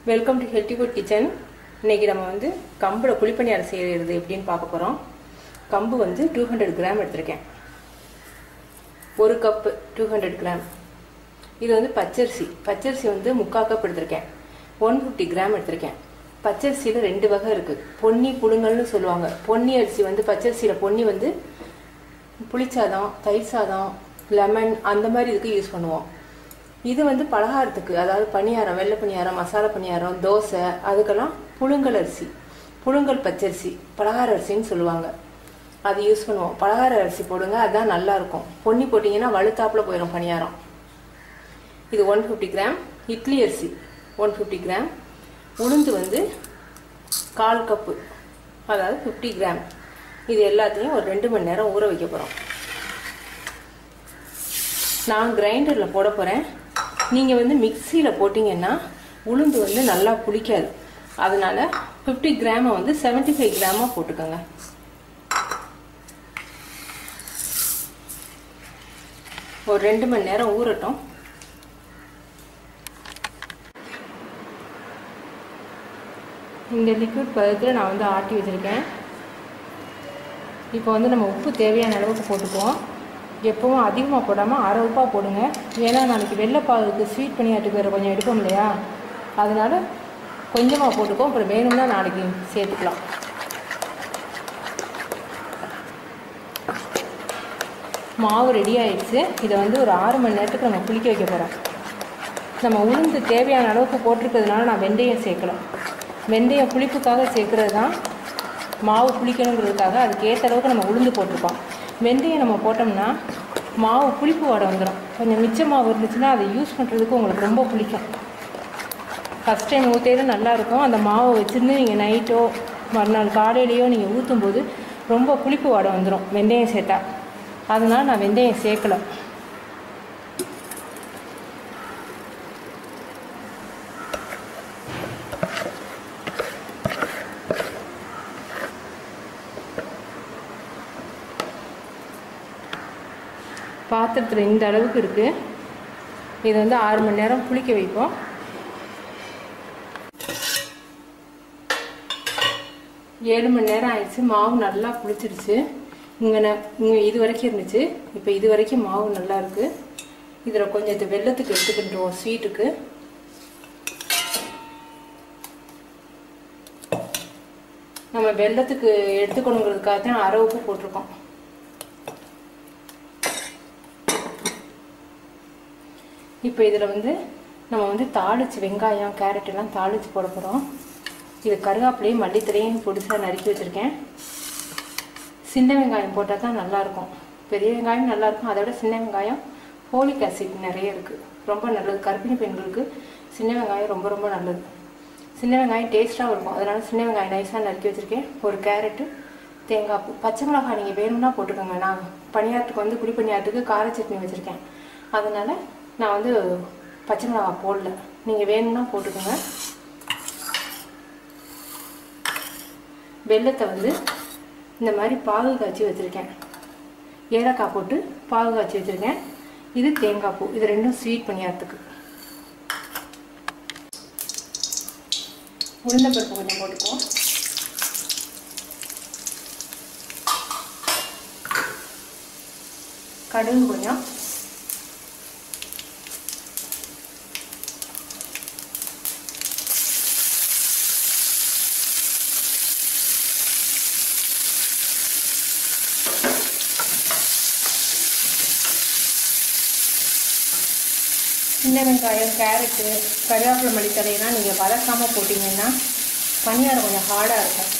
Welcome to healthy food kitchen. இன்றைக்கி நம்ம வந்து கம்பில் குழிப்பணியாரம் செய்கிறது எப்படின்னு பார்க்க போகிறோம். கம்பு வந்து 200 கிராம் எடுத்திருக்கேன். ஒரு கப்பு 200 கிராம். இது வந்து பச்சரிசி வந்து 3/4 கப் எடுத்திருக்கேன். 150 கிராம் எடுத்திருக்கேன். பச்சரிசியில் 2 வகை இருக்குது. பொன்னி புழுங்கல்னு சொல்லுவாங்க. பொன்னி அரிசி வந்து பச்சரிசியில் பொன்னி வந்து புளிச்சாதம், தயிர் சாதம், லெமன் அந்த மாதிரி இதுக்கு யூஸ் பண்ணுவோம். இது வந்து பலகாரத்துக்கு, அதாவது பணியாரம், வெள்ளை பணியாரம், மசாலா பணியாரம், தோசை, அதுக்கெல்லாம் புழுங்கல் அரிசி, புழுங்கல் பச்சரிசி, பலகார அரிசின்னு சொல்லுவாங்க. அது யூஸ் பண்ணுவோம். பலகார அரிசி போடுங்க, அதுதான் நல்லாயிருக்கும். பொன்னி போட்டிங்கன்னா வலுத்தாப்பில் போயிடும் பணியாரம். இது 150 கிராம். இட்லி அரிசி 150 கிராம். உளுந்து வந்து 1/4 கப்பு, அதாவது 50 கிராம். இது எல்லாத்தையும் ஒரு 2 மணி நேரம் ஊற வைக்க போகிறோம். நான் கிரைண்டரில் போட போகிறேன். நீங்கள் வந்து மிக்சியில் போட்டிங்கன்னா உளுந்து வந்து நல்லா புளிக்காது. அதனால் 50 கிராமை வந்து 75 கிராமாக போட்டுக்கோங்க. ஒரு 2 மணி நேரம் ஊறட்டும். இந்த லிக்விட் பதத்தில் நான் வந்து ஆட்டி வச்சுருக்கேன். இப்போ வந்து நம்ம உப்பு தேவையான அளவுக்கு போட்டுக்குவோம். எப்பவும் அதிகமாக போடாமல் அரை உப்பாக போடுங்க. ஏன்னா நாளைக்கு வெள்ளைப்பாவுக்கு ஸ்வீட் பணியாரத்துக்கு வேறு கொஞ்சம் எடுப்போம் இல்லையா, அதனால் கொஞ்சமாக போட்டுக்கோம். அப்புறம் வேணும்னா நாளைக்கு சேர்த்துக்கலாம். மாவு ரெடி ஆகிடுச்சு. இதை வந்து ஒரு 6 மணி நேரத்துக்கு நம்ம புளிக்க வைக்க போகிறோம். நம்ம உளுந்து தேவையான அளவுக்கு போட்டிருக்கிறதுனால நான் வெந்தயம் சேர்க்கலாம். வெந்தயம் புளிப்புக்காக சேர்க்குறது தான். மாவு புளிக்கணுங்கிறதுக்காக அதுக்கு ஏற்ற அளவுக்கு நம்ம உளுந்து போட்டிருக்கோம். வெந்தயம் நம்ம போட்டோம்னா மாவு புளிப்பு வாடை வந்துடும். கொஞ்சம் மிச்ச மாவு இருந்துச்சுன்னா அதை யூஸ் பண்ணுறதுக்கு உங்களுக்கு ரொம்ப பிடிக்கும். ஃபஸ்ட் டைம் ஊற்றையில நல்லாயிருக்கும். அந்த மாவை வச்சுருந்து நீங்கள் நைட்டோ மறுநாள் காலையிலையோ நீங்கள் ஊற்றும்போது ரொம்ப புளிப்பு வாடை வந்துடும் வெந்தயம் சேர்த்தா. அதனால் நான் வெந்தயம் சேர்க்கலை. பாத்திரத்தில் இந்த அளவுக்கு இருக்குது. இது வந்து 6 மணி நேரம் புளிக்க வைப்போம். ஏழு மணி நேரம் ஆயிடுச்சு. மாவு நல்லா புளிச்சிருச்சு. இங்கே இது வரைக்கும் இருந்துச்சு. இப்போ இது வரைக்கும் மாவு நல்லா இருக்குது. இதில் கொஞ்சம் வெல்லத்துக்கு எடுத்துக்கிட்டுருவோம். ஸ்வீட்டுக்கு நம்ம வெல்லத்துக்கு எடுத்துக்கணுங்கிறதுக்காக தான் அரை உப்பு போட்டிருக்கோம். இப்போ இதில் வந்து நம்ம வந்து தாளித்து வெங்காயம், கேரட் எல்லாம் தாளித்து போட போகிறோம். இது கருவேப்பிலையும் மல்லித்தலையும் பொடிசாக நறுக்கி வச்சுருக்கேன். சின்ன வெங்காயம் போட்டால் தான் நல்லாயிருக்கும். பெரிய வெங்காயம் நல்லாயிருக்கும். அதை விட சின்ன வெங்காயம் ஃபோலிக் ஆசிட் நிறைய இருக்குது, ரொம்ப நல்லது. கர்ப்பிணி பெண்களுக்கு சின்ன வெங்காயம் ரொம்ப ரொம்ப நல்லது. சின்ன வெங்காயம் டேஸ்ட்டாகவும் இருக்கும். அதனால் சின்ன வெங்காயம் நைஸாக நறுக்கி வச்சுருக்கேன். ஒரு கேரட்டு, தேங்காய் பூ, பச்சை மிளகாய் நீங்கள் வேணும்னா போட்டுக்கோங்க. நான் பணியாரத்துக்கு வந்து குழி பணியாரத்துக்கு கார சட்னி வச்சுருக்கேன். அதனால் நான் வந்து பச்சை மிளகாய் போடல. நீங்கள் வேணும்னா போட்டுக்கோங்க. வெல்லத்தை வந்து இந்த மாதிரி பாகு காய்ச்சி வச்சுருக்கேன். ஏலக்காய் போட்டு பாகு காய்ச்சி வச்சுருக்கேன். இது தேங்காய் பூ. இது ரெண்டும் ஸ்வீட் பணியாரத்துக்கு. உளுந்தம்பருப்பு கொஞ்சம் போட்டுக்குவோம். கடுகு கொஞ்சம், சின்ன வெங்காயம், கேரட்டு, கருவேப்பிலை, மல்லித்தலையெல்லாம் நீங்கள் வதக்காமல் போட்டிங்கன்னா பணியாரம் கொஞ்சம் ஹார்டாக இருக்கும்.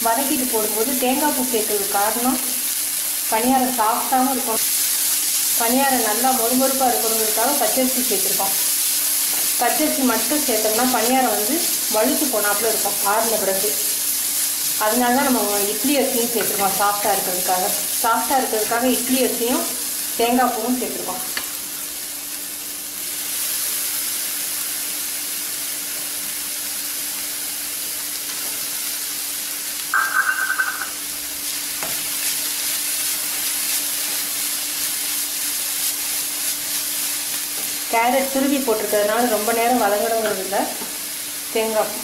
வதக்கிட்டு போடும்போது தேங்காய் பூ சேர்க்கறதுக்கு காரணம் பணியாரம் சாஃப்டாகவும் இருக்கும். பணியாரம் நல்லா மொறுமொறுப்பாக இருக்கணுங்கிறதுக்காக பச்சரிசி சேர்த்துருக்கோம். பச்சரிசி மட்டும் சேர்த்தோம்னா பணியாரம் வந்து வழுத்து போனாப்புல இருக்கும் ஆறின பிறகு. அதனால தான் நம்ம இட்லி அரிசியும் சேர்த்துருக்கோம். சாஃப்டாக இருக்கிறதுக்காக இட்லி அரிசியும் தேங்காய் பூவும் சேர்த்துருக்கோம். கேரட் துருவி போட்டிருக்கிறதுனால ரொம்ப நேரம் வதங்கணுங்கிறது இல்லை. தேங்காய் பூ,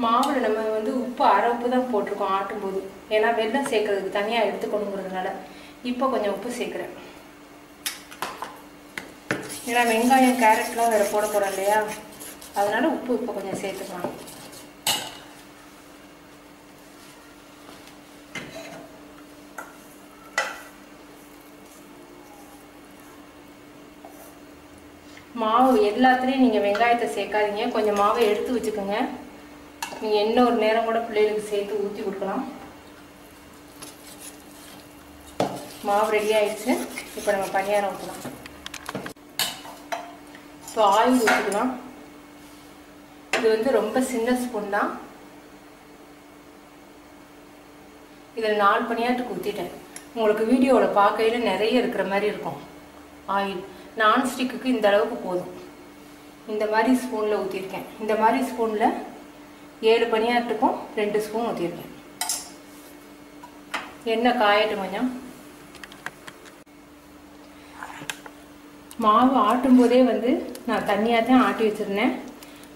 மாவில் நம்ம வந்து உப்பு அரை உப்பு தான் போட்டிருக்கோம் ஆட்டும்போது, ஏன்னா வெல்லம் சேர்க்கறதுக்கு தனியாக எடுத்துக்கணுங்கிறதுனால. இப்போ கொஞ்சம் உப்பு சேர்க்குறேன், ஏன்னா வெங்காயம் கேரட்லாம் வேறு போட போகிறோம் இல்லையா, அதனால உப்பு இப்போ கொஞ்சம் சேர்த்துக்கலாம். மாவு எல்லாத்துலேயும் நீங்கள் வெங்காயத்தை சேர்க்காதீங்க, கொஞ்சம் மாவை எடுத்து வச்சுக்கோங்க. நீங்கள் இன்னொரு நேரம் கூட பிள்ளைகளுக்கு சேர்த்து ஊற்றி கொடுக்கலாம். மாவு ரெடி ஆயிடுச்சு. இப்போ நம்ம பணியாரம் ஊற்றலாம். இப்போ ஆயில் ஊற்றிக்கலாம். இது வந்து ரொம்ப சின்ன ஸ்பூன் தான். இதில் 4 பணியாரத்துக்கு ஊற்றிட்டேன். உங்களுக்கு வீடியோவில் பார்க்கையில் நிறைய இருக்கிற மாதிரி இருக்கும் ஆயில். நான்ஸ்டிக்கு இந்த அளவுக்கு போதும். இந்த மாதிரி ஸ்பூனில் ஊற்றிருக்கேன். இந்த மாதிரி ஸ்பூனில் 7 பணியாரத்துக்கும் 2 ஸ்பூன் ஊற்றிருக்கேன். எண்ணெய் காயட்டும் கொஞ்சம். மாவு ஆட்டும் போதே வந்து நான் தண்ணியாக தான் ஆட்டி வச்சுருந்தேன்.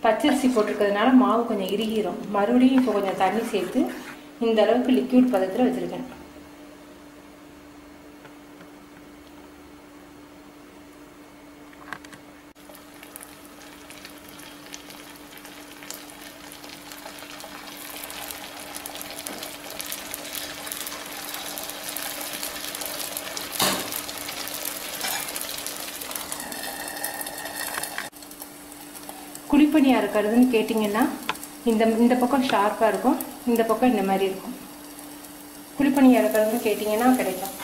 பச்சரிசி போட்டிருக்கிறதுனால மாவு கொஞ்சம் இறுகிரும். மறுபடியும் இப்போ கொஞ்சம் தண்ணி சேர்த்து இந்த அளவுக்கு லிக்விட் பதத்தில் வச்சுருக்கேன். குழிப்பணியாக இருக்கிறதுன்னு கேட்டிங்கன்னா இந்த பக்கம் ஷார்ப்பாக இருக்கும், இந்த பக்கம் இந்த மாதிரி இருக்கும். குழிப்பணியாக இருக்கிறதுன்னு கேட்டிங்கன்னா கிடைக்கும்.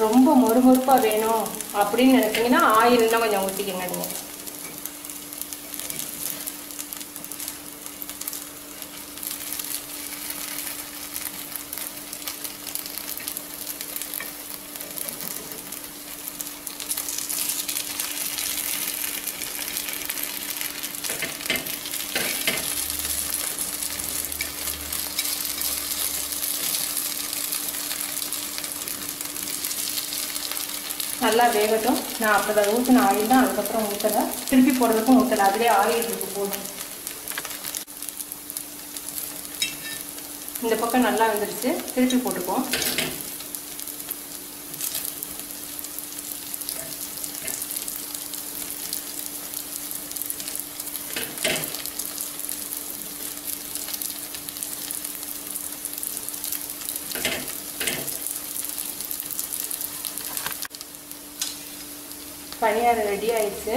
ரொம்ப மொறுமொறுப்பாக வேணும் அப்படின்னு நினைச்சீங்கன்னா ஆயில் இன்னும் கொஞ்சம் ஊற்றிக்கங்க. நீங்கள் நல்லா வேகட்டும். நான் அப்போ தான் ஊற்றின ஆயில் தான், அதுக்கப்புறம் ஊற்றலை, திருப்பி போடுறதுக்கும் ஊற்றலை, அதிலே ஆயில் இருக்கு போதும். இந்த பக்கம் நல்லா வந்துடுச்சு, திருப்பி போட்டுக்குவோம். பணியாரம் ரெடி ஆயிடுச்சு.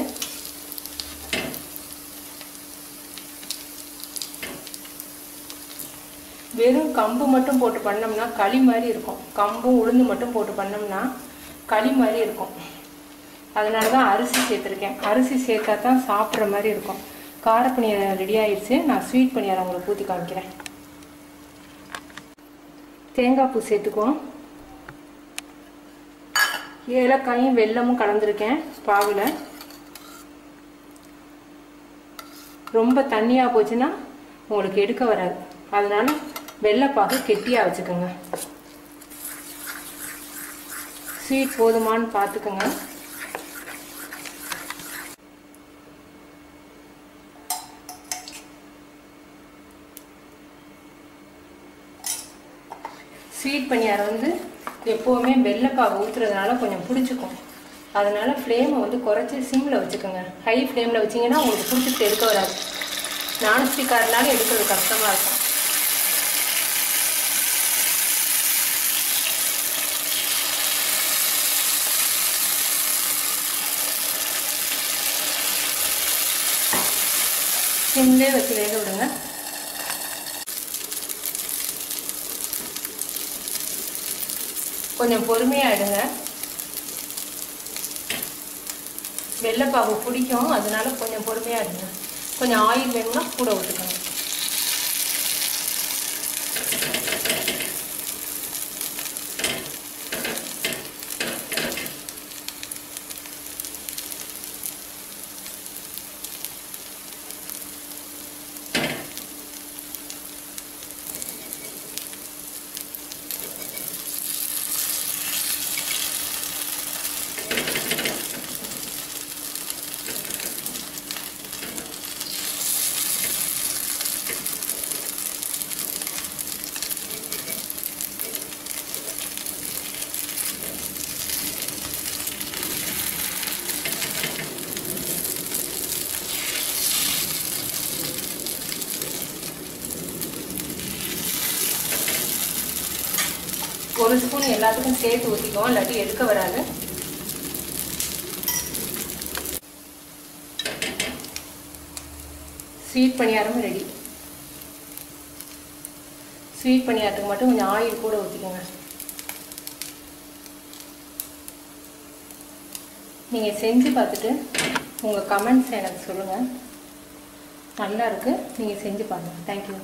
வெறும் கம்பு மட்டும் போட்டு பண்ணோம்னா களி மாதிரி இருக்கும். கம்பும் உளுந்து மட்டும் போட்டு பண்ணோம்னா களி மாதிரி இருக்கும். அதனால தான் அரிசி சேர்த்துருக்கேன். அரிசி சேர்த்தா தான் சாப்பிட்ற மாதிரி இருக்கும். கார பணியாரம் ரெடி ஆயிடுச்சு. நான் ஸ்வீட் பணியாரம் உங்களுக்கு ஊற்றி காமிக்கிறேன். தேங்காய் பூ சேர்த்துக்குவோம். ஏலக்காயும் வெல்லமும் கலந்துருக்கேன் பாவில். ரொம்ப தண்ணியாக போச்சுன்னா உங்களுக்கு எடுக்க வராது, அதனால வெள்ளைப்பாகு கெட்டியாக வச்சுக்கோங்க. ஸ்வீட் போதுமான்னு பார்த்துக்கோங்க. ஸ்வீட் பணியாரம் வந்து எப்போவுமே வெள்ளைப்பாகு ஊற்றுறதுனால கொஞ்சம் பிடிச்சிக்கும். அதனால ஃப்ளேமை வந்து குறைச்சி சிம்மில் வச்சுக்கோங்க. ஹை ஃப்ளேமில் வச்சிங்கன்னா உங்களுக்கு பிடிச்சிட்டு எடுக்க வராது. நான்ஸ்டிக்காரனால எடுக்கிறது கஷ்டமாக இருக்கும். சிம்லே வச்சு வேக விடுங்க. கொஞ்சம் பொறுமையாக எடுங்க. வெள்ளைப்பாகு பிடிக்கும், அதனால கொஞ்சம் பொறுமையாக இருங்க. கொஞ்சம் ஆயில் வேணும்னா கூட ஊற்றிக்கணும். ஒரு ஸ்பூன் எல்லாத்துக்கும் சேர்த்து ஊற்றிக்குவோம், இல்லாட்டி எடுக்க வராது. ஸ்வீட் பணியாரமும் ரெடி. ஸ்வீட் பணியாரத்துக்கு மட்டும் கொஞ்சம் ஆயில் கூட ஊற்றிக்கோங்க. நீங்கள் செஞ்சு பார்த்துட்டு உங்கள் கமெண்ட்ஸ் எனக்கு சொல்லுங்கள். நல்லா இருக்குது, நீங்கள் செஞ்சு பாருங்கள். தேங்க்யூ.